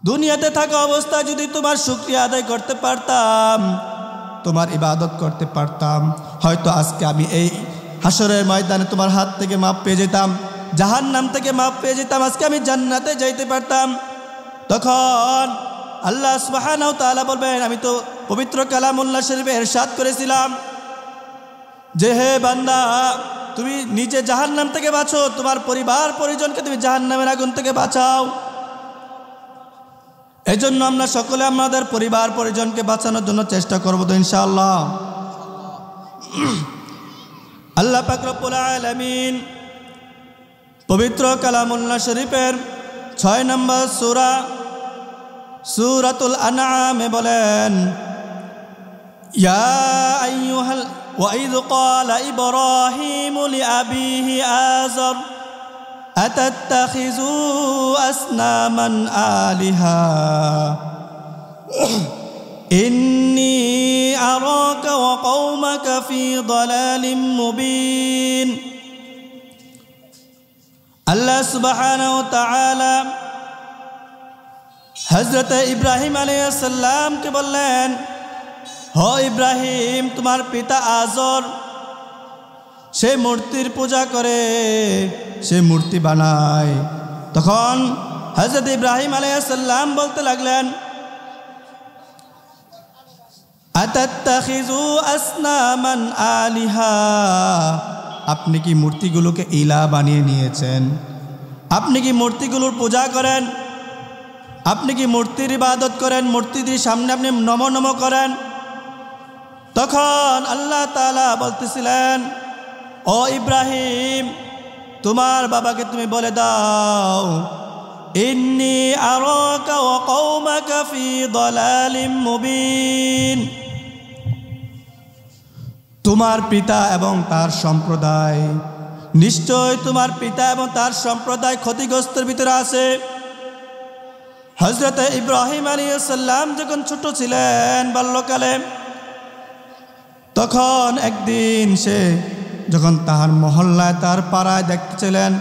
দুনিয়াতে থাকা অবস্থায় যদি তোমার শুকরিয়া আদায় করতে পারতাম, তোমার ইবাদত করতে পারতাম, হয়তো আজকে আমি এই হাসরের ময়দানে তোমার হাত থেকে মাপ পেয়ে যেতাম, জাহান্নাম থেকে মাপ পেয়ে যেতাম, আজকে আমি জান্নাতে যাইতে পারতাম। তখন আল্লাহ সুবহানাহু ওয়া তাআলা বলবেন, আমি তো পবিত্র কালামুল্লাহ শরীফে ইরশাদ করেছিলাম যে হে বান্দা, তুমি নিজে জাহান্নাম থেকে বাঁচো, তোমার পরিবার পরিজনকে তুমি জাহান্নামের আগুন থেকে বাঁচাও। এজন্য আমরা সকলে আমাদের পরিবার পরিজনকে বাঁচানোর জন্য চেষ্টা করব তো ইনশাআল্লাহ। আল্লাহ পাক রব্বুল আলামিন পবিত্র কালামুল্লাহ শরীফের 6 নম্বর সূরা সূরাতুল আনআমে বলেন, ইয়া আইয়ুহাল وَإِذْ قَالَ إِبْرَاهِيمُ لِأَبِيهِ آزَرَ أَتَتَّخِذُ أَصْنَامًا آلِهَةً إِنِّي أَرَاكَ وَقَوْمَكَ فِي ضَلَالٍ مُبِينٍ। আল্লাহ সুবহানাহু ওয়া তাআলা হযরত ইব্রাহিম আলাইহিস সালামকে বললেন, হ ইব্রাহিম, তোমার পিতা আজর সে মূর্তির পূজা করে, সে মূর্তি বানায়। তখন হযরত ইব্রাহিম আলাইহিস সালাম বলতে লাগলেন, আতাত্তাখিযু আসনামান আলিহা, আপনি কি মূর্তিগুলোকে ইলাহ বানিয়ে নিয়েছেন? আপনি কি মূর্তিগুলোর পূজা করেন? আপনি কি মূর্তির ইবাদত করেন? মূর্তিদের সামনে আপনি নমো নমো করেন? তখন আল্লাহ তাআলা বলতেছিলেন, ও ইব্রাহিম, তোমার বাবাকে তুমি বলে দাও, ইন্নী আরাকা ওয়া কওমাকা ফি দালালিম মুবিন, তোমার পিতা এবং তার সম্প্রদায়, নিশ্চয় তোমার পিতা এবং তার সম্প্রদায় ক্ষতিগ্রস্তের ভিতরে আছে। হযরত ইব্রাহিম আলাইহিস সালাম যখন ছোট ছিলেন, বাল্যকালে, তখন একদিন সে যখন তার মহল্লায়, তার পাড়ায় দেখতেছিলেন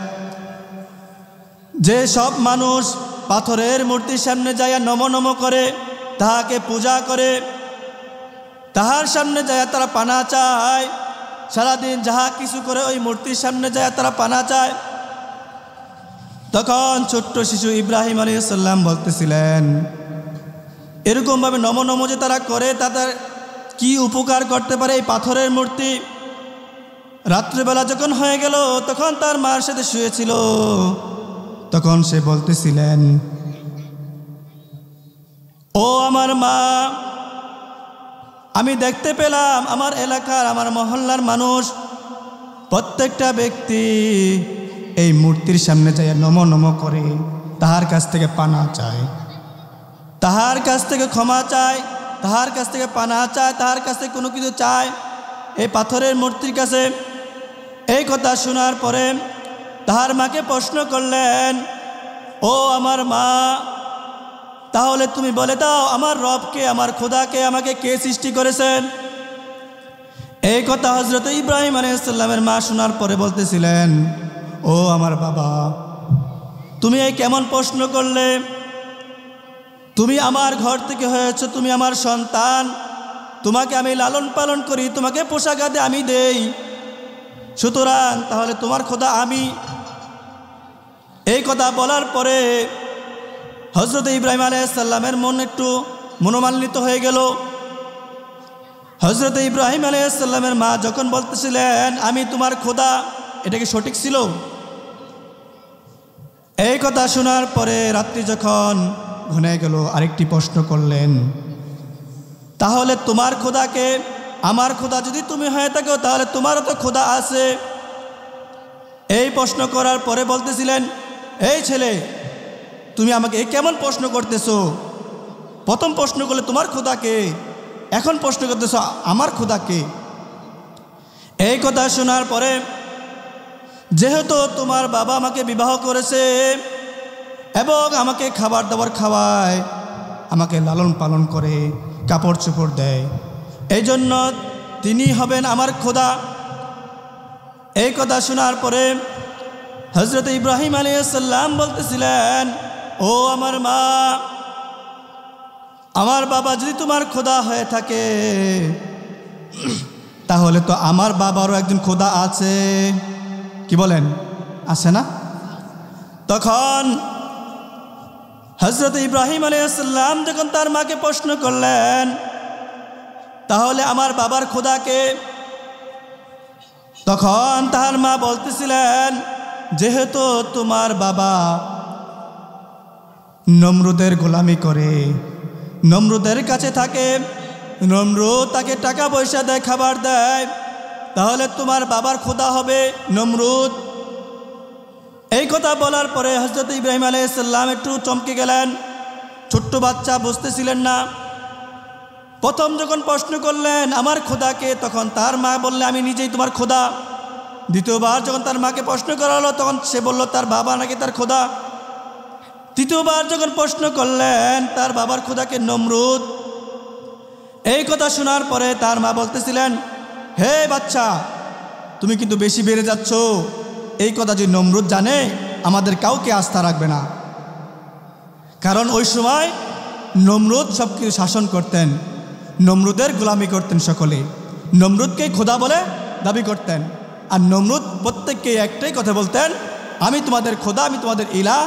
যে সব মানুষ পাথরের মূর্তির সামনে যাইয়া নমো নমো করে, তাহাকে পূজা করে, তাহার সামনে যাইয়া তারা পানা চায়, সারাদিন যাহা কিছু করে ওই মূর্তির সামনে যাইয়া তারা পানা চায়। তখন ছোট্ট শিশু ইব্রাহিম আলাইহিস সালাম বলতেছিলেন, এরকমভাবে নমো নমো যে তারা করে, তাদের কি উপকার করতে পারে এই পাথরের মূর্তি? রাত্রিবেলা যখন হয়ে গেল, তখন তার মার সাথে শুয়েছিল, তখন সে বলতেছিলেন, ও আমার মা, আমি দেখতে পেলাম আমার এলাকার, আমার মহল্লার মানুষ প্রত্যেকটা ব্যক্তি এই মূর্তির সামনে যায় নমো নমো করে, তাহার কাছ থেকে পানা চায়, তাহার কাছ থেকে ক্ষমা চায়, তাহার কাছ থেকে পানা চায়, তাহার কাছে কোনো কিছু চায় এই পাথরের মূর্তির কাছে। এই কথা শোনার পরে তাহার মাকে প্রশ্ন করলেন, ও আমার মা, তাহলে তুমি বলে দাও আমার রবকে, আমার খোদাকে, আমাকে কে সৃষ্টি করেছেন? এই কথা হযরত ইব্রাহিম আলাইহিস সালামের মা শোনার পরে বলতেছিলেন, ও আমার বাবা, তুমি এই কেমন প্রশ্ন করলে? তুমি আমার ঘর থেকে হয়েছো, তুমি আমার সন্তান, তোমাকে আমি লালন পালন করি, তোমাকে পোশাক আদি আমি দেই, সুতরাং তাহলে তোমার খোদা আমি। এই কথা বলার পরে হযরত ইব্রাহিম আলাইহিস সালামের মন একটু মনোমালিত হয়ে গেল। হযরত ইব্রাহিম আলাইহিস সালামের মা যখন বলতেছিলেন আমি তোমার খোদা, এটা কি সঠিক ছিল? এই কথা শোনার পরে রাত্রি যখন ঘুমিয়ে গেল, আরেকটি প্রশ্ন করলেন, তাহলে তোমার খোদাকে, আমার খোদা যদি তুমি হয়ে থাকো, তাহলে তোমারও তো খোদা আছে। এই প্রশ্ন করার পরে বলতেছিলেন, এই ছেলে, তুমি আমাকে কেমন প্রশ্ন করতেছো? প্রথম প্রশ্ন করলে তোমার খোদাকে, এখন প্রশ্ন করতেছো আমার খোদাকে। এই কথা শোনার পরে, যেহেতু তোমার বাবা আমাকে বিবাহ করেছে এবং আমাকে খাবার দাবার খাওয়ায়, আমাকে লালন পালন করে, কাপড় চোপড় দেয়, এই জন্য তিনি হবেন আমার খোদা। এই কথা শোনার পরে হযরত ইব্রাহিম আলাইহিস সালাম বলতেছিলেন, ও আমার মা, আমার বাবা যদি তোমার খোদা হয়ে থাকে তাহলে তো আমার বাবারও একজন খোদা আছে, কি বলেন, আছে না? তখন হযরত ইব্রাহিম আলাইহিস সালাম যখন তার মাকে প্রশ্ন করলেন তাহলে আমার বাবার খোদাকে, তখন তার মা বলতেছিলেন যেহেতু তোমার বাবা নমরুদের গোলামি করে, নমরুদের কাছে থাকে, নমরুদ তাকে টাকা পয়সা দেয়, খাবার দেয়, তাহলে তোমার বাবার খোদা হবে নমরুদ। এই কথা বলার পরে হযরত ইব্রাহিম আলাইহিস সালাম একটু চমকে গেলেন। ছোট্ট বাচ্চা বুঝতেছিলেন না। প্রথম যখন প্রশ্ন করলেন আমার খোদাকে, তখন তার মা বললে আমি নিজেই তোমার খোদা। দ্বিতীয়বার যখন তার মাকে প্রশ্ন করা হলো তখন সে বলল তার বাবা নাকি তার খোদা। তৃতীয়বার যখন প্রশ্ন করলেন তার বাবার খোদাকে নমরুদ। এই কথা শোনার পরে তার মা বলতেছিলেন হে বাচ্চা, তুমি কিন্তু বেশি বেড়ে যাচ্ছ, এই কথা যদি নমরুদ জানে আমাদের কাউকে আস্থা রাখবে না। কারণ ওই সময় নমরুদ সব কিছু শাসন করতেন, নমরুদের গোলামি করতেন সকলে, নমরুদকেই খোদা বলে দাবি করতেন। আর নমরুদ প্রত্যেককে একটাই কথা বলতেন, আমি তোমাদের খোদা, আমি তোমাদের ইলা,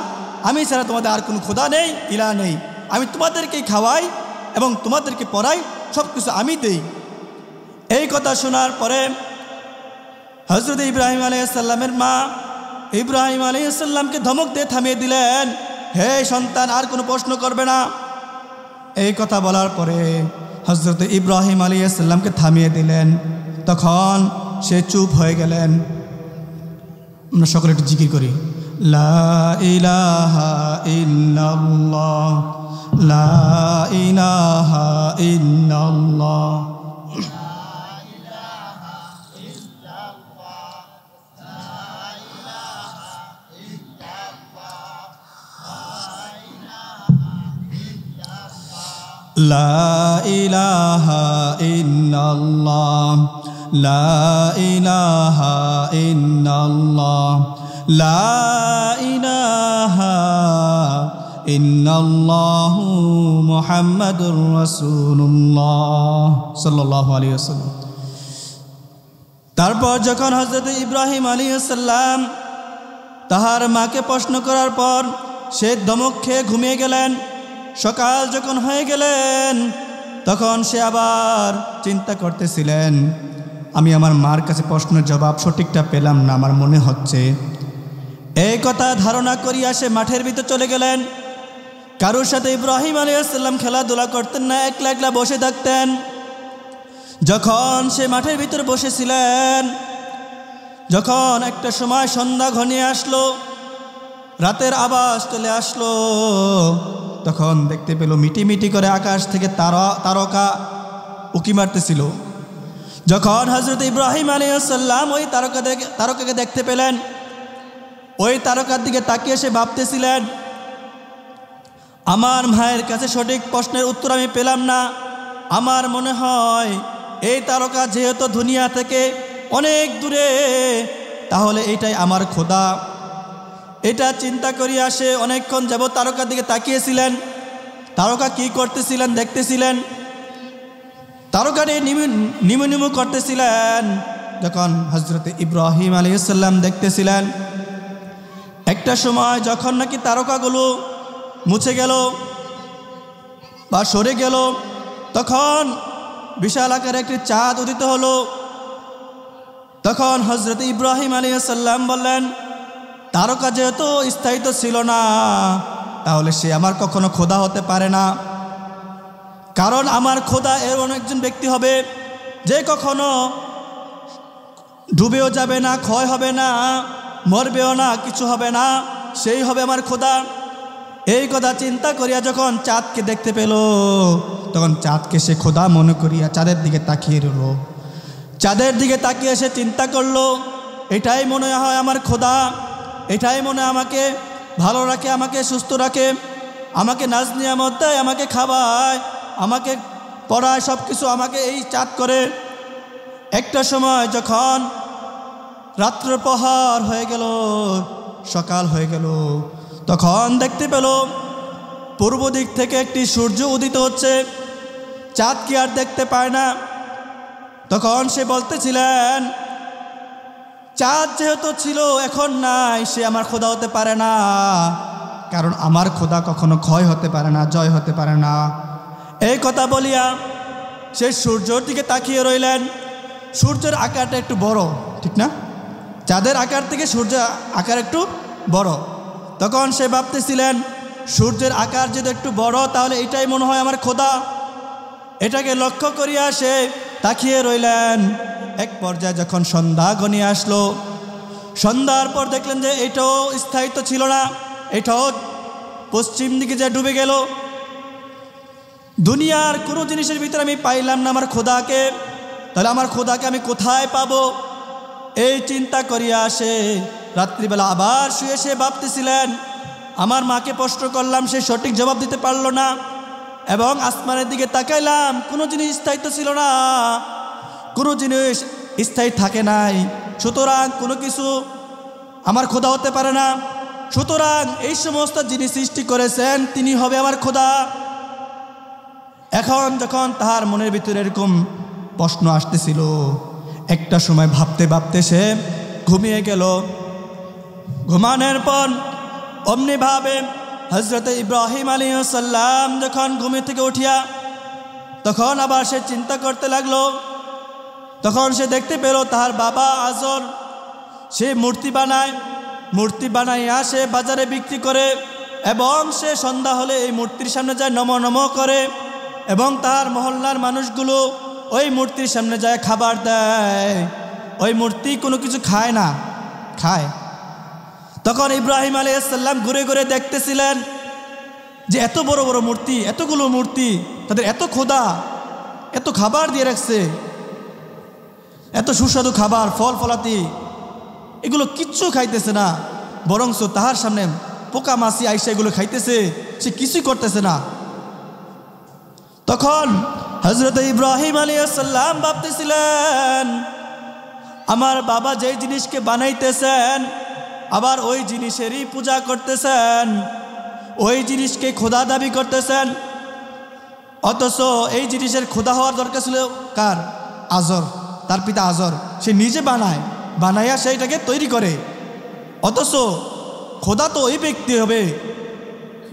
আমি ছাড়া তোমাদের আর কোনো খোদা নেই, ইলা নেই, আমি তোমাদেরকেই খাওয়াই এবং তোমাদেরকে পড়াই, সব কিছু আমি দেই। এই কথা শোনার পরে হযরত ইব্রাহিম আলাইহিস সালামের মা ইব্রাহিম আলাইহিস সালামকে ধমক দিয়ে থামিয়ে দিলেন, হে সন্তান আর কোনো প্রশ্ন করবে না। এই কথা বলার পরে হযরত ইব্রাহিম আলাইহিস সালামকে থামিয়ে দিলেন। তখন সে চুপ হয়ে গেলেন। আমরা সকলে একটু জিকির করি, লা ইলাহা ইল্লাল্লাহ, লা ইলাহা ইল্লাল্লাহ। লা ইলাহা ইল্লাল্লাহ, লা ইলাহা ইল্লাল্লাহ, লা ইলাহা ইল্লাল্লাহু মুহাম্মাদুর রাসূলুল্লাহ সাল্লাল্লাহু আলাইহি ওয়াসাল্লাম। তারপর যখন হযরত ইব্রাহিম আলাইহিস সালাম তাহার মাকে প্রশ্ন করার পর সে ধমক খেয়ে ঘুমিয়ে গেলেন। সকাল যখন হয়ে গেলেন তখন সে আবার চিন্তা করতেছিলেন, আমি আমার মার কাছে প্রশ্নের জবাব সঠিকটা পেলাম না, আমার মনে হচ্ছে। এই কথা ধারণা করিয়া সে মাঠের ভিতর চলে গেলেন। কারোর সাথে ইব্রাহিম আলাইহিস সালাম খেলাধুলা করতেন না, একলা একলা বসে থাকতেন। যখন সে মাঠের ভিতর বসেছিলেন, যখন একটা সময় সন্ধ্যা ঘনিয়ে আসলো, রাতের আবাস চলে আসলো, তখন দেখতে পেল মিটি মিটি করে আকাশ থেকে তারকা উকি মারতেছিল। যখন হযরত ইব্রাহিম আলাইহিস সালাম ওই তারকাকে দেখতে পেলেন, ওই তারকার দিকে তাকিয়ে সে ভাবতেছিলেন, আমার মায়ের কাছে সঠিক প্রশ্নের উত্তর আমি পেলাম না। আমার মনে হয় এই তারকা যেহেতু দুনিয়া থেকে অনেক দূরে, তাহলে এইটাই আমার খোদা। এটা চিন্তা করিয়া সে অনেকক্ষণ যাবত তারকার দিকে তাকিয়েছিলেন। তারকা কি করতেছিলেন দেখতেছিলেন, তারকাটি নিমু নিমু করতেছিলেন। যখন হযরত ইব্রাহিম আলাইহিস সালাম দেখতেছিলেন, একটা সময় যখন নাকি তারকাগুলো মুছে গেল বা সরে গেল, তখন বিশাল আকারে একটি চাঁদ উদিত হলো। তখন হযরত ইব্রাহিম আলাইহিস সালাম বললেন, তারকা যেহেতু স্থায়িত্ব ছিল না, তাহলে সে আমার কখনো খোদা হতে পারে না। কারণ আমার খোদা এমন একজন ব্যক্তি হবে যে কখনো ডুবেও যাবে না, ক্ষয় হবে না, মরবেও না, কিছু হবে না, সেই হবে আমার খোদা। এই কথা চিন্তা করিয়া যখন চাঁদকে দেখতে পেল, তখন চাঁদকে সে খোদা মনে করিয়া চাঁদের দিকে তাকিয়ে রইল। চাঁদের দিকে তাকিয়ে সে চিন্তা করলো, এটাই মনে হয় আমার খোদা, এটাই মনে আমাকে ভালো রাখে, আমাকে সুস্থ রাখে, আমাকে নাজ নিয়ামত দেয়, আমাকে খাওয়ায়, আমাকে পড়ায়, সব কিছু আমাকে এই চাঁদ করে। একটা সময় যখন রাত্র প্রহর হয়ে গেল, সকাল হয়ে গেল, তখন দেখতে পেল পূর্ব দিক থেকে একটি সূর্য উদিত হচ্ছে, চাঁদ কি আর দেখতে পায় না? তখন সে বলতেছিলেন, চাঁদ যেহেতু ছিল এখন নাই, সে আমার খোদা হতে পারে না, কারণ আমার খোদা কখনো ক্ষয় হতে পারে না, জয় হতে পারে না। এই কথা বলিয়া সে সূর্যের দিকে তাকিয়ে রইলেন। সূর্যের আকারটা একটু বড়, ঠিক না? চাঁদের আকার থেকে সূর্যের আকার একটু বড়। তখন সে ভাবতেছিলেন, সূর্যের আকার যদি একটু বড়, তাহলে এটাই মনে হয় আমার খোদা। এটাকে লক্ষ্য করিয়া সে তাকিয়ে রইলেন। এক পর্যায়ে যখন সন্ধ্যা ঘনিয়ে আসলো, সন্ধ্যার পর দেখলেন যে এটাও স্থায়িত্ব ছিল না, এটাও পশ্চিম দিকে যে ডুবে গেল। দুনিয়ার কোনো জিনিসের ভিতরে আমি পাইলাম না আমার খোদাকে, তাহলে আমার খোদাকে আমি কোথায় পাবো? এই চিন্তা করিয়া সে রাত্রিবেলা আবার শুয়ে সে ভাবতেছিলেন, আমার মাকে প্রশ্ন করলাম, সে সঠিক জবাব দিতে পারল না। এবং আসমানের দিকে তাকাইলাম, কোনো জিনিস স্থায়িত্ব ছিল না, কোনো জিনিস স্থায়ী থাকে নাই। সুতরাং কোনো কিছু আমার খোদা হতে পারে না। সুতরাং এই সমস্ত জিনিস সৃষ্টি করেছেন তিনি হবে আমার খোদা। এখন যখন তাহার মনের ভিতরে এরকম প্রশ্ন আসতেছিল, একটা সময় ভাবতে ভাবতে সে ঘুমিয়ে গেল। ঘুমানোর পর অমনিভাবে হজরত ইব্রাহিম আলাইহিস সালাম যখন ঘুমিয়ে থেকে উঠিয়া তখন আবার সে চিন্তা করতে লাগলো। তখন সে দেখতে পেল তাহার বাবা আজর সে মূর্তি বানাইয়া সে বাজারে বিক্রি করে, এবং সে সন্ধ্যা হলে এই মূর্তির সামনে যায় নম নম করে, এবং তার মহল্লার মানুষগুলো ওই মূর্তির সামনে যায় খাবার দেয়। ওই মূর্তি কোনো কিছু খায় না, খায়। তখন ইব্রাহিম আলাইহিস সালাম ঘুরে ঘুরে দেখতেছিলেন যে এত বড় বড় মূর্তি, এতগুলো মূর্তি, তাদের এত খোদা, এত খাবার দিয়ে রাখছে, এত সুস্বাদু খাবার, ফল ফলাতি, এগুলো কিচ্ছু খাইতেছে না, বরঞ্চ তাহার সামনে পোকা মাছি আইসা এগুলো খাইতেছে, সে কিছুই করতেছে না। তখন হযরত ইব্রাহিম আলাইহিস সালাম ভাবতেছিলেন, আমার বাবা যেই জিনিসকে বানাইতেছেন আবার ওই জিনিসেরই পূজা করতেছেন, ওই জিনিসকে খোদা দাবি করতেছেন, অথচ এই জিনিসের খোদা হওয়ার দরকার ছিল কার? আজর, তার পিতা আজর। সে নিজে বানাইয়া সেইটাকে তৈরি করে, অথচ খোদা তো ওই ব্যক্তি হবে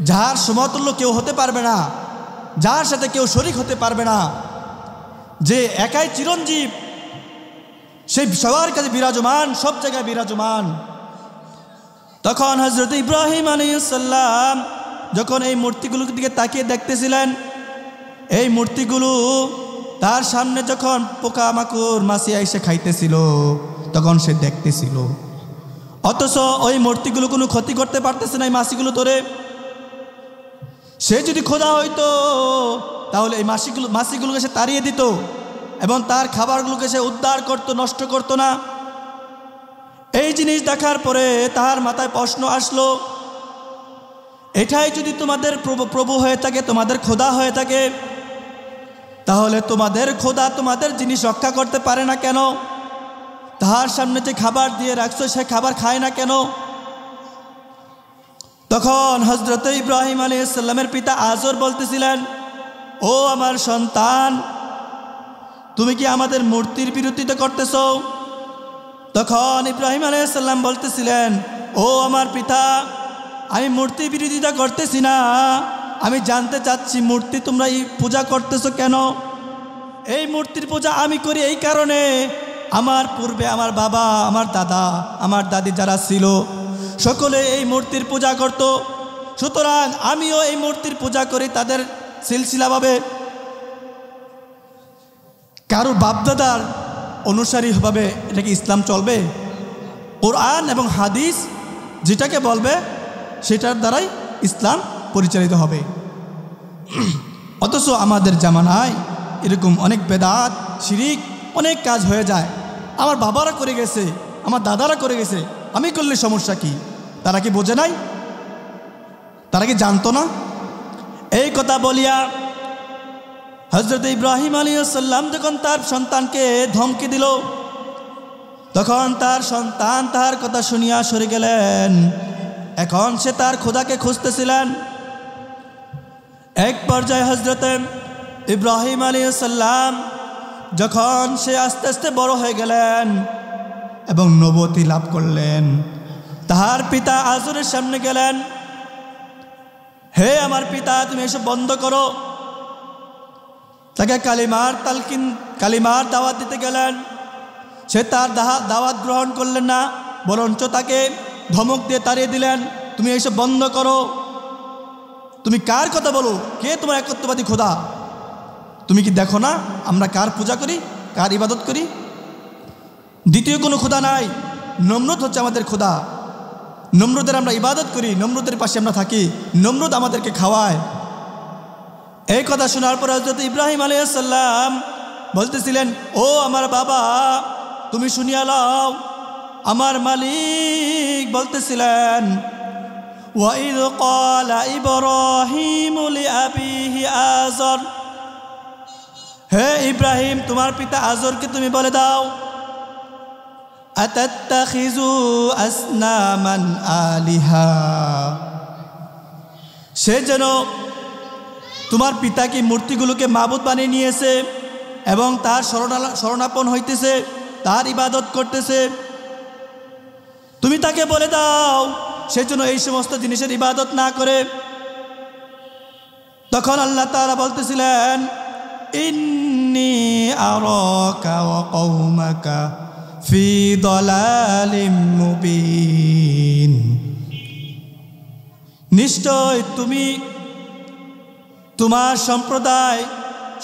যার সমতুল্য কেউ হতে পারবে না, যার সাথে কেউ শরীক হতে পারবে না, যে একাই চিরঞ্জীব, সেই সবার কাছে বিরাজমান, সব জায়গায় বিরাজমান। তখন হযরত ইব্রাহিম আলাইহিস সালাম যখন এই মূর্তিগুলোর দিকে তাকিয়ে দেখতেছিলেন, এই মূর্তিগুলো তার সামনে যখন পোকামাকড় মাছি এসে খাইতেছিল তখন সে দেখতেছিল, অথচ ওই মূর্তিগুলো কোনো ক্ষতি করতে পারতেছে না এই মাছিগুলো ধরে। সে যদি খোদা হইতো তাহলে এই মাছিগুলোকে সে তাড়িয়ে দিত এবং তার খাবারগুলোকে সে উদ্ধার করত, নষ্ট করত না। এই জিনিস দেখার পরে তার মাথায় প্রশ্ন আসলো, এটাই যদি তোমাদের প্রভু হয়ে থাকে, তোমাদের খোদা হয়ে থাকে, তাহলে তোমাদের খোদা তোমাদের জিনিস রক্ষা করতে পারে না কেন? তাহার সামনে যে খাবার দিয়ে রাখছো সে খাবার খায় না কেন? তখন হযরত ইব্রাহিম আলাইহিস সালামের পিতা আজর বলতেছিলেন, ও আমার সন্তান, তুমি কি আমাদের মূর্তির বিরোধিতা করতেছো? তখন ইব্রাহিম আলাইহিস সালাম বলতেছিলেন, ও আমার পিতা, আমি মূর্তি বিরোধিতা করতেছি না, আমি জানতে চাচ্ছি মূর্তি তোমরা এই পূজা করতেছো কেন? এই মূর্তির পূজা আমি করি এই কারণে, আমার পূর্বে আমার বাবা, আমার দাদা, আমার দাদি যারা ছিল সকলে এই মূর্তির পূজা করত, সুতরাং আমিও এই মূর্তির পূজা করি তাদের সিলসিলাভাবে। কারো বাপদাদার অনুসারী ভাবে এটা কি ইসলাম চলবে? কোরআন এবং হাদিস যেটাকে বলবে সেটার দ্বারাই ইসলাম পরিচালিত হবে। অথচ আমাদের জামানায় এরকম অনেক বেদাত, শিরিক, অনেক কাজ হয়ে যায়। আমার বাবারা করে গেছে, আমার দাদারা করে গেছে, আমি করলে সমস্যা কি? তারা কি বোঝে নাই? তারা কি জানতো না? এই কথা বলিয়া হযরত ইব্রাহিম আলাইহিস সালাম যখন তার সন্তানকে ধমকি দিল, তখন তার সন্তান তার কথা শুনিয়া সরে গেলেন। এখন সে তার খোদাকে খুঁজতেছিলেন। এক পর্যায়ে হজরতে ইব্রাহিম আলাইহিস সালাম যখন সে আস্তে আস্তে বড় হয়ে গেলেন এবং নবুয়তি লাভ করলেন, তাহার পিতা আজরের সামনে গেলেন, হে আমার পিতা, তুমি এসব বন্ধ করো। তাকে কালিমার দাওয়াত দিতে গেলেন। সে তার দাওয়াত গ্রহণ করলেন না, বরঞ্চ তাকে ধমক দিয়ে তাড়িয়ে দিলেন, তুমি এইসব বন্ধ করো। তুমি কার কথা বলো? কে তোমার একত্ববাদী খোদা? তুমি কি দেখো না আমরা কার পূজা করি, কার ইবাদত করি? দ্বিতীয় কোনো খোদা নাই, নমরুদ হচ্ছে আমাদের খোদা। নমরুদের আমরা ইবাদত করি, নমরুদের পাশে আমরা থাকি, নমরুদ আমাদেরকে খাওয়ায়। এই কথা শোনার পর হযরত ইব্রাহিম আলাইহিস সালাম বলতেছিলেন, ও আমার বাবা, তুমি শুনিয়া লও। আমার মালিক বলতেছিলেন, وَإِذْ قَالَ إِبْرَاهِيمُ لِأَبِيهِ آزَرَ, হে ইব্রাহিম, তোমার পিতা আজরকে তুমি বলে দাও, আতাত্তাখিযু আসনামান আলিহা, সে যেন তোমার পিতা কি মূর্তিগুলোকে মাবুদ বানিয়ে নিয়েছে এবং তার শরণাপন্ন হইতেছে, তার ইবাদত করতেছে। তুমি তাকে বলে দাও সে যেন এই সমস্ত জিনিসের ইবাদত না করে। তখন আল্লাহ তাআলা বলতেছিলেন, ইন্নী আরাকা ওয়া কওমাকা ফি দালালিম মুবিন, নিশ্চয় তুমি তোমার সম্প্রদায়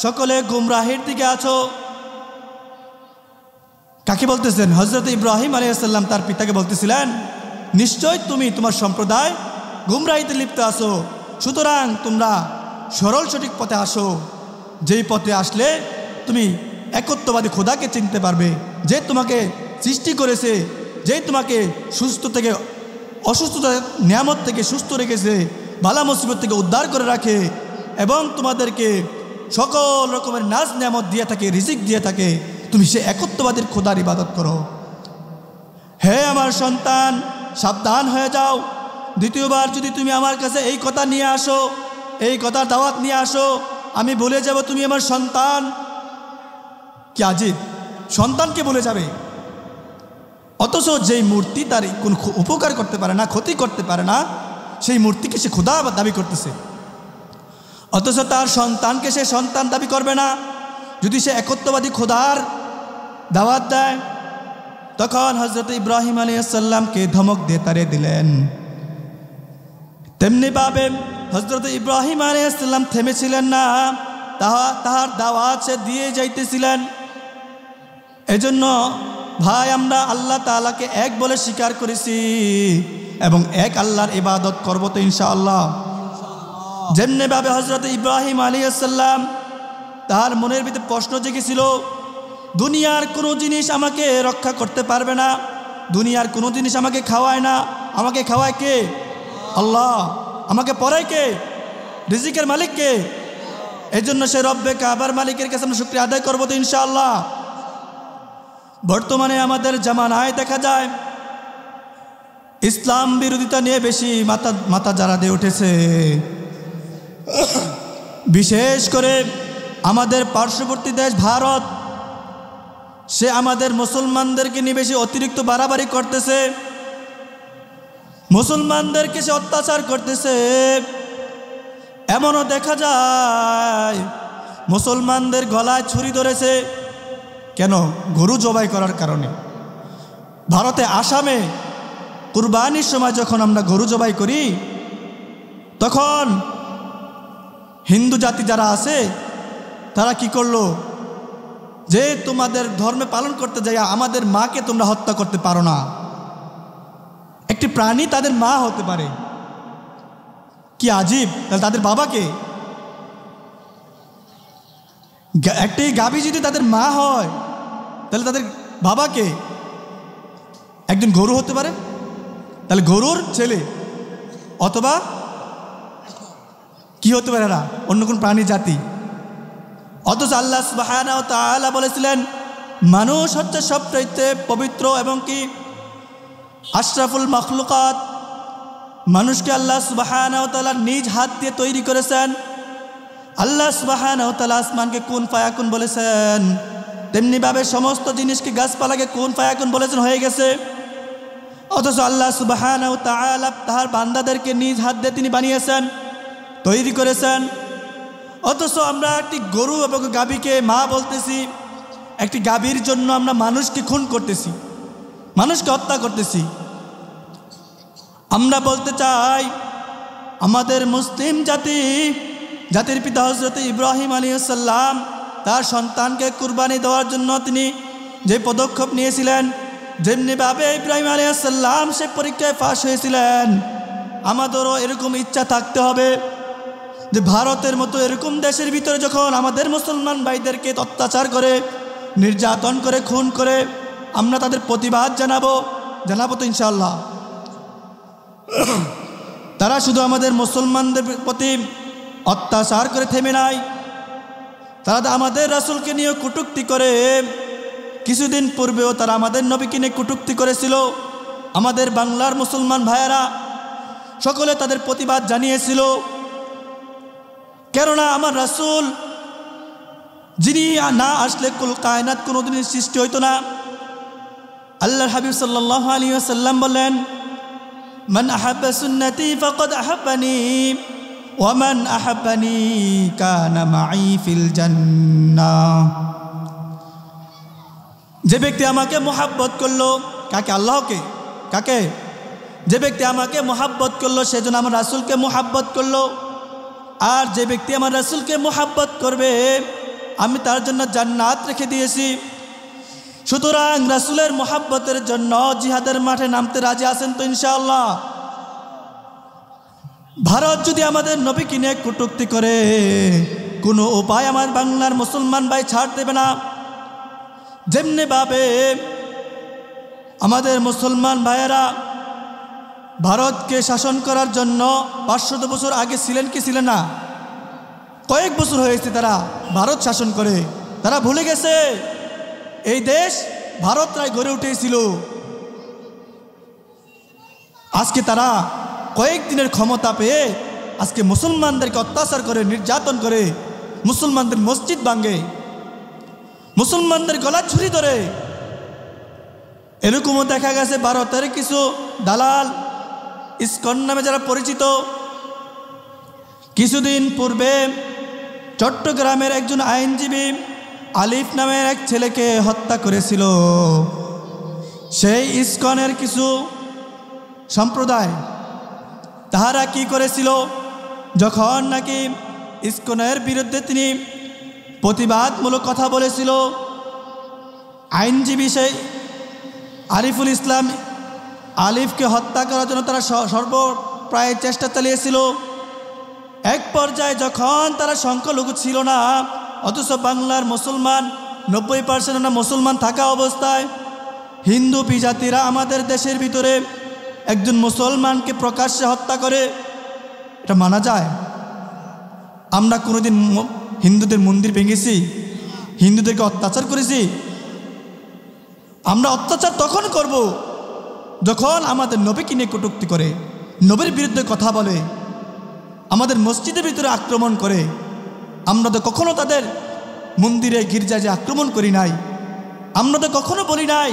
সকলে গুমরাহির দিকে আছো। কাকে বলতেছেন? হযরত ইব্রাহিম আলাইহিস সালাম তার পিতাকে বলতেছিলেন, নিশ্চয় তুমি তোমার সম্প্রদায় গুমরাহিতে লিপ্ত আছো, সুতরাং তোমরা সরল সঠিক পথে আসো, যেই পথে আসলে তুমি একত্ববাদী খোদাকে চিনতে পারবে, যে তোমাকে সৃষ্টি করেছে, যে তোমাকে সুস্থ থেকে অসুস্থতা নিয়ামত থেকে সুস্থ রেখেছে, বালা মুসিবত থেকে উদ্ধার করে রাখে এবং তোমাদেরকে সকল রকমের নাজ নিয়ামত দিয়ে থাকে, রিজিক দিয়ে থাকে। তুমি সে একত্ববাদীর খোদার ইবাদত করো। হে আমার সন্তান, সাবধান হয়ে যাও। দ্বিতীয়বার যদি তুমি আমার কাছে এই কথা নিয়ে আসো, এই কথার দাওয়াত নিয়ে আসো, আমি বলে যাব তুমি আমার সন্তান। কি আজিব, সন্তানকে বলে যাবে, অথচ যেই মূর্তি তার কোনো উপকার করতে পারে না, ক্ষতি করতে পারে না, সেই মূর্তিকে সে খোদা দাবি করতেছে। অথচ তার সন্তানকে সে সন্তান দাবি করবে না যদি সে একত্ববাদী খোদার দাওয়াত দেয়। তখন হযরত ইব্রাহিম আলাইহিস সালামকে ধমক দিয়ে তাড়িয়ে দিলেন। তেমনিভাবে হযরত ইব্রাহিম আলাইহিস সালাম থেমেছিলেন না, তাহার দাওয়াত সে দিয়ে যাইতেছিলেন। এজন্য ভাই, আমরা আল্লাহ তাআলাকে এক বলে স্বীকার করেছি এবং এক আল্লাহর ইবাদত করব তো ইনশাআল্লাহ। যেমনিভাবে হযরত ইব্রাহিম আলাইহিস সালাম তার মনের ভিতরে প্রশ্ন জেগেছিল, দুনিয়ার কোনো জিনিস আমাকে রক্ষা করতে পারবে না, দুনিয়ার কোনো জিনিস আমাকে খাওয়ায় না, আমাকে খাওয়ায় কে? আল্লাহ। আমাকে পড়ায় কে? রিজিকের মালিক কে? এই জন্য সে রব্বে কাবার মালিকের কাছে আমরা শুকরিয়া আদায় করবো তো ইনশাআল্লাহ। বর্তমানে আমাদের জামানায় দেখা যায় ইসলাম বিরোধিতা নিয়ে বেশি মাথা যারা দিয়ে উঠেছে। বিশেষ করে আমাদের পার্শ্ববর্তী দেশ ভারত, সে আমাদের মুসলমানদেরকে নিয়ে বেশি অতিরিক্ত বাড়াবাড়ি করতেছে, মুসলমানদেরকে সে অত্যাচার করতেছে। এমনও দেখা যায় মুসলমানদের গলায় ছুরি ধরেছে। কেন? গরু জবাই করার কারণে। ভারতে আসামে কুরবানির সময় যখন আমরা গরু জবাই করি, তখন হিন্দু জাতি যারা আছে তারা কি করলো, যে তোমাদের ধর্মে পালন করতে যাই আমাদের মাকে তোমরা হত্যা করতে পারো না। একটি প্রাণী তাদের মা হতে পারে, কি আজীব! তাহলে তাদের বাবাকে? একটি গাভী যদি তাদের মা হয় তাহলে তাদের বাবাকে? একজন গরু হতে পারে, তাহলে গরুর ছেলে অথবা কি হতে পারে না, অন্য কোন প্রাণী জাতি। অথচ আল্লাহ সুবহানাহু ওয়া তাআলা বলেছিলেন মানুষ হচ্ছে সবচাইতে পবিত্র এবং কি আশরাফুল মাখলুকাত। মানুষকে আল্লাহ সুবহানাহু ওয়া তাআলা নিজ হাত দিয়ে তৈরি করেছেন আল্লাহ সুবহানাহু ওয়া তাআলা আসমানকে কুন ফায়াকুন বলেছেন, তেমনিভাবে সমস্ত জিনিসকে গাছপালাকে কুন ফায়াকুন বলেছেন, হয়ে গেছে। অথচ আল্লাহ সুবহানাহু ওয়া তাআলা তাহার বান্দাদেরকে নিজ হাত দিয়ে তিনি বানিয়েছেন, তৈরি করেছেন। অথচ আমরা একটি গরু এবং গাভীকে মা বলতেছি, একটি গাভীর জন্য আমরা মানুষকে খুন করতেছি, মানুষকে হত্যা করতেছি। আমরা বলতে চাই আমাদের মুসলিম জাতির পিতা হযরত ইব্রাহিম আলাইহিস সালাম তার সন্তানকে কুরবানি দেওয়ার জন্য তিনি যে পদক্ষেপ নিয়েছিলেন, যেমনিভাবে ইব্রাহিম আলাইহিস সালাম সে পরীক্ষায় পাশ হয়েছিলেন, আমাদেরও এরকম ইচ্ছা থাকতে হবে যে ভারতের মতো এরকম দেশের ভিতরে যখন আমাদের মুসলমান ভাইদেরকে অত্যাচার করে, নির্যাতন করে, খুন করে, আমরা তাদের প্রতিবাদ জানাবো তো ইনশাআল্লাহ। তারা শুধু আমাদের মুসলমানদের প্রতি অত্যাচার করে থেমে নাই, তারা আমাদের রাসূলকে নিয়ে কটূক্তি করে। কিছুদিন পূর্বেও তারা আমাদের নবীকে নিয়ে কটূক্তি করেছিল। আমাদের বাংলার মুসলমান ভাইয়েরা সকলে তাদের প্রতিবাদ জানিয়েছিল। কেননা আমার রাসূল যিনি না আসলে কুল কায়নাত কোনোদিনই সৃষ্টি হইতো না। আল্লাহর হাবিব সাল্লাল্লাহু আলাইহি ওয়াসাল্লাম বলেন, মান আহাব্বা সুন্নতি ফাকাদ আহাব্বানি ওয়া মান আহাব্বানি কানা মাই ফিল জান্নাহ। যে ব্যক্তি আমাকে মুহাব্বত করলো, কাকে? আল্লাহকে। কাকে? যে ব্যক্তি আমাকে মুহাব্বত করলো সেজন্য আমার রাসূলকে মুহাব্বত করলো। আর যে ব্যক্তি আমার রাসূলকে মুহাব্বত করবে আমি তার জন্য জান্নাত রেখে দিয়েছি। সুতরাং রাসূলের মুহাব্বতের জন্য জিহাদের মাঠে নামতে রাজি আছেন তো ইনশাআল্লাহ? ভারত যদি আমাদের নবীকে নিয়ে কটূক্তি করে, কোনো উপায় আমার বাংলার মুসলমান ভাই ছাড় দেবে না। যেমনিভাবে আমাদের মুসলমান ভাইয়েরা ভারতকে শাসন করার জন্য 500 বছর আগে ছিলেন কি ছিলেন না? কয়েক বছর হয়েছে তারা ভারত শাসন করে। তারা ভুলে গেছে এই দেশ ভারতরাই গড়ে উঠেছিল। আজকে তারা কয়েকদিনের ক্ষমতা পেয়ে আজকে মুসলমানদেরকে অত্যাচার করে, নির্যাতন করে, মুসলমানদের মসজিদ ভাঙে, মুসলমানদের গলা ছুরি ধরে। এরকমও দেখা গেছে ভারতের কিছু দালাল, ইসকন নামে যারা পরিচিত, কিছুদিন পূর্বে চট্টগ্রামের একজন আইনজীবী আলিফ নামের এক ছেলেকে হত্যা করেছিল। সেই ইসকনের কিছু সম্প্রদায় তাহারা কি করেছিল, যখন নাকি ইসকনের বিরুদ্ধে তিনি প্রতিবাদমূলক কথা বলেছিল, আইনজীবী সেই আরিফুল ইসলাম আলিফকে হত্যা করার জন্য তারা সর্বপ্রায় চেষ্টা চালিয়েছিল। এক পর্যায়ে যখন তারা সংখ্যালঘু ছিল না, অথচ বাংলার মুসলমান 90% মুসলমান থাকা অবস্থায় হিন্দু বিজাতিরা আমাদের দেশের ভিতরে একজন মুসলমানকে প্রকাশ্যে হত্যা করে, এটা মানা যায়? আমরা কোনোদিন হিন্দুদের মন্দির ভেঙেছি? হিন্দুদেরকে অত্যাচার করেছি? আমরা অত্যাচার তখন করব যখন আমাদের নবীকে নিয়ে কটূক্তি করে, নবীর বিরুদ্ধে কথা বলে, আমাদের মসজিদের ভিতরে আক্রমণ করে। আমরা তো কখনো তাদের মন্দিরে গির্জায় যে আক্রমণ করি নাই। আমরা তো কখনো বলি নাই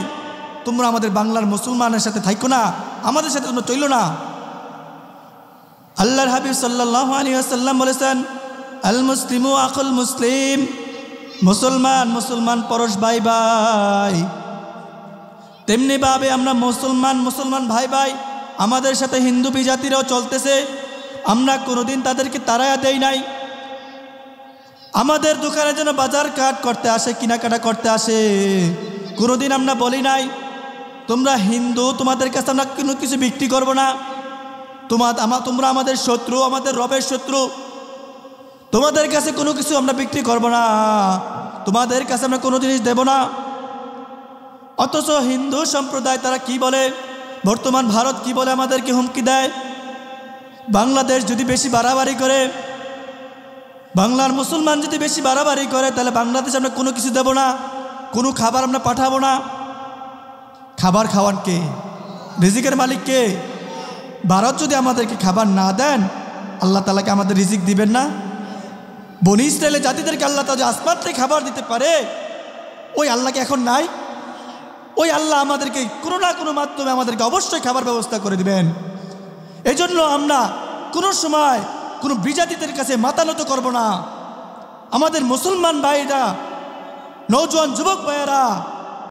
তোমরা আমাদের বাংলার মুসলমানের সাথে থাইকো না, আমাদের সাথে তোমরা চইল না। আল্লাহর হাবিব সাল্লাল্লাহু আলাইহি ওয়াসাল্লাম বলেছেন, আল মুসলিমু আখুল মুসলিম, মুসলমান মুসলমান পরশ ভাই ভাই। তেমনিভাবে আমরা মুসলমান ভাই ভাই, আমাদের সাথে হিন্দু বিজাতিরাও চলতেছে। আমরা কোনোদিন তাদেরকে তাড়ায়া দেই নাই। আমাদের দোকানে যেন বাজার কাট করতে আসে, কেনাকাটা করতে আসে, কোনোদিন আমরা বলি নাই তোমরা হিন্দু, তোমাদের কাছে আমরা কোনো কিছু বিক্রি করব না, তোমরা আমাদের শত্রু, আমাদের রবের শত্রু, তোমাদের কাছে কোনো কিছু আমরা বিক্রি করব না, তোমাদের কাছে আমরা কোনো জিনিস দেব না। অথচ হিন্দু সম্প্রদায় তারা কি বলে, বর্তমান ভারত কি বলে, আমাদেরকে হুমকি দেয়, বাংলাদেশ যদি বেশি বাড়াবাড়ি করে, বাংলার মুসলমান যদি বেশি বাড়াবাড়ি করে, তাহলে বাংলাদেশে আমরা কোনো কিছু দেব না, কোনো খাবার আমরা পাঠাবো না। খাবার খাওয়ান কে? রিজিকের মালিক কে? ভারত যদি আমাদেরকে খাবার না দেন, আল্লাহ তাআলাকে আমাদের রিজিক দিবেন না? বনি ইসরায়েলের জাতিদেরকে আল্লাহ তাআলা আসমান থেকে খাবার দিতে পারে, ওই আল্লাহকে এখন নাই? ওই আল্লাহ আমাদেরকে কোনো না কোনো মাধ্যমে আমাদেরকে অবশ্যই খাবার ব্যবস্থা করে দিবেন। এই জন্য আমরা কোনো সময় কোনো বিজাতিদের কাছে মাথা নত করব না। আমাদের মুসলমান ভাইরা, নওজোয়ান যুবক ভাইয়েরা,